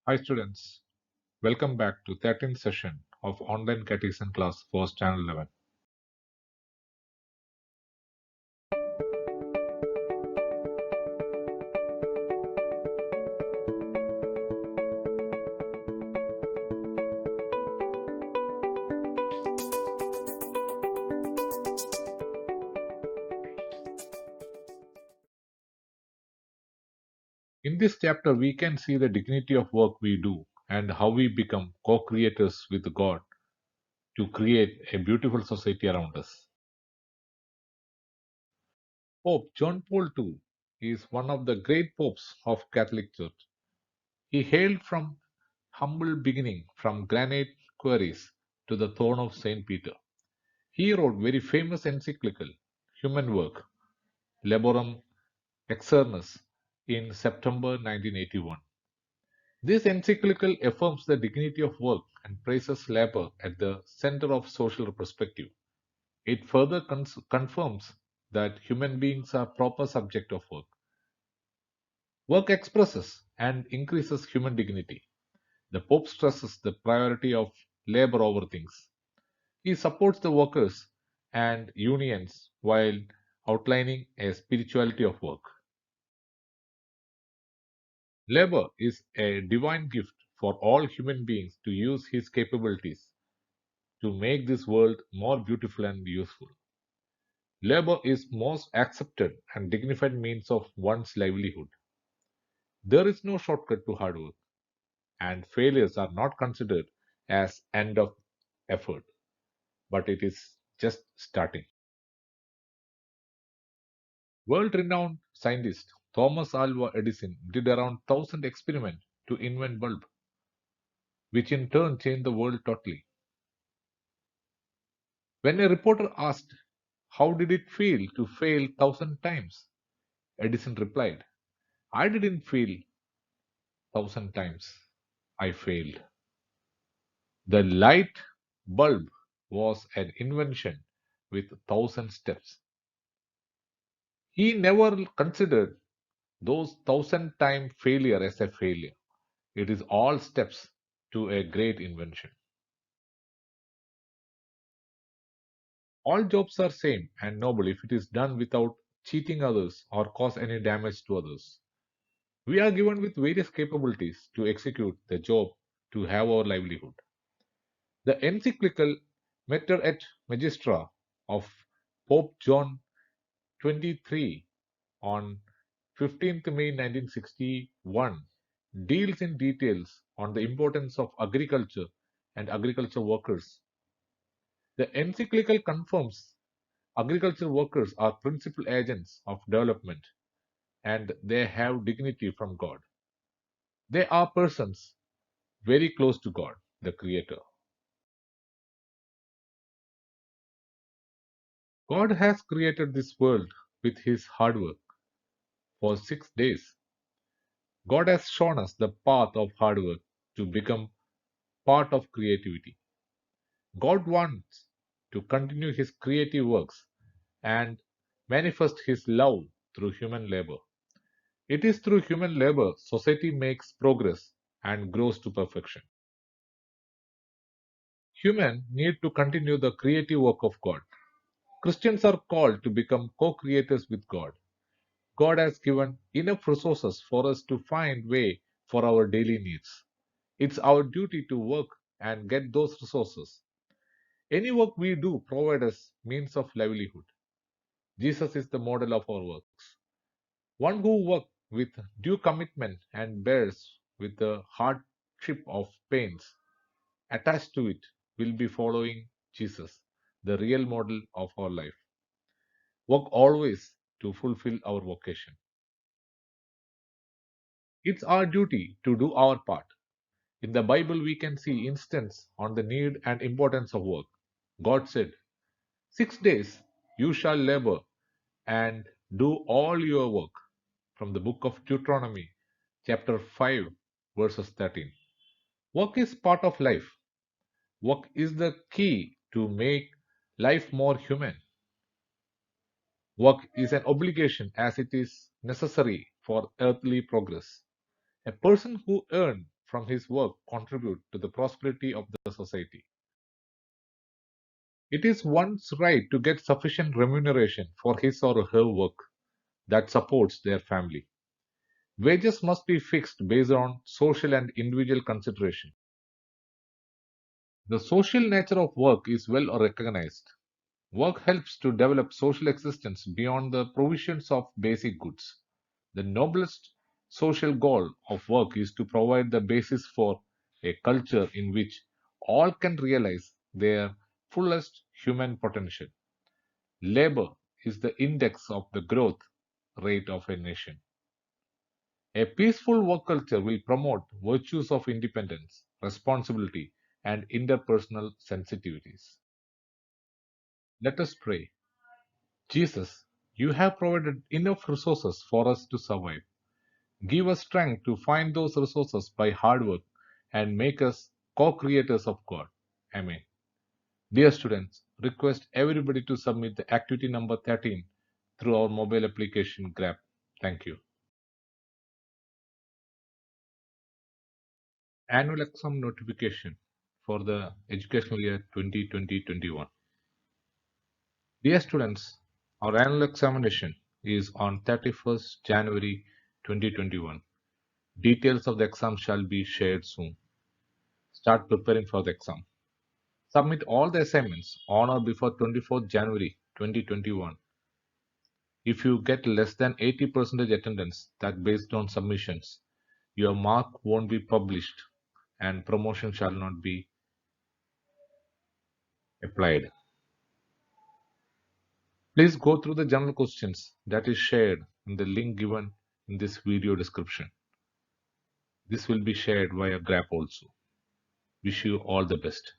Hi students, welcome back to 13th session of online catechism class for standard 11. In this chapter we can see the dignity of work we do and how we become co-creators with God to create a beautiful society around us. Pope John Paul II is one of the great popes of Catholic Church. He hailed from humble beginning from granite quarries to the throne of Saint Peter. He wrote very famous encyclical Human Work, Laborum Externus in September 1981. This encyclical affirms the dignity of work and places labor at the center of social perspective. It further confirms that human beings are proper subject of work. Work expresses and increases human dignity. The Pope stresses the priority of labor over things. He supports the workers and unions while outlining a spirituality of work. Labor is a divine gift for all human beings to use his capabilities to make this world more beautiful and useful. Labor is most accepted and dignified means of one's livelihood. There is no shortcut to hard work, and failures are not considered as end of effort, but it is just starting. World-renowned scientist Thomas Alva Edison did around 1,000 experiments to invent bulb, which in turn changed the world totally. When a reporter asked, "How did it feel to fail 1,000 times?" Edison replied, "I didn't fail 1,000 times. I failed." The light bulb was an invention with 1,000 steps. He never considered those 1,000 time failure as a failure. It is all steps to a great invention. All jobs are same and noble if it is done without cheating others or cause any damage to others. We are given with various capabilities to execute the job to have our livelihood. The encyclical Mater et Magistra of Pope John XXIII on 15th May 1961 deals in details on the importance of agriculture and agriculture workers. The encyclical confirms agriculture workers are principal agents of development and they have dignity from God. They are persons very close to God, the Creator. God has created this world with His hard work for 6 days. God has shown us the path of hard work to become part of creativity. God wants to continue His creative works and manifest His love through human labor. It is through human labor society makes progress and grows to perfection. Humans need to continue the creative work of God. Christians are called to become co creators with God. God has given enough resources for us to find way for our daily needs. It's our duty to work and get those resources. Any work we do provide us means of livelihood. Jesus is the model of our works. One who works with due commitment and bears with the hardship of pains attached to it will be following Jesus, the real model of our life. Work always to fulfill our vocation. It's our duty to do our part. In the Bible, we can see instance on the need and importance of work. God said, 6 days you shall labor and do all your work. From the book of Deuteronomy, chapter 5, verses 13. Work is part of life. Work is the key to make life more human. Work is an obligation as it is necessary for earthly progress. A person who earns from his work contribute to the prosperity of the society. It is one's right to get sufficient remuneration for his or her work that supports their family. Wages must be fixed based on social and individual consideration. The social nature of work is well recognized. Work helps to develop social existence beyond the provisions of basic goods. The noblest social goal of work is to provide the basis for a culture in which all can realize their fullest human potential. Labor is the index of the growth rate of a nation. A peaceful work culture will promote virtues of independence, responsibility, and interpersonal sensitivities. Let us pray. Jesus, you have provided enough resources for us to survive. Give us strength to find those resources by hard work and make us co creators of God. Amen. Dear students, request everybody to submit the activity number 13 through our mobile application Grab. Thank you. Annual exam notification for the educational year 2020-21. Dear students, our annual examination is on 31st January 2021. Details of the exam shall be shared soon. Start preparing for the exam. Submit all the assignments on or before 24th January 2021. If you get less than 80% attendance that based on submissions, your mark won't be published and promotion shall not be applied. Please go through the general questions that is shared in the link given in this video description. This will be shared via Grab also. Wish you all the best.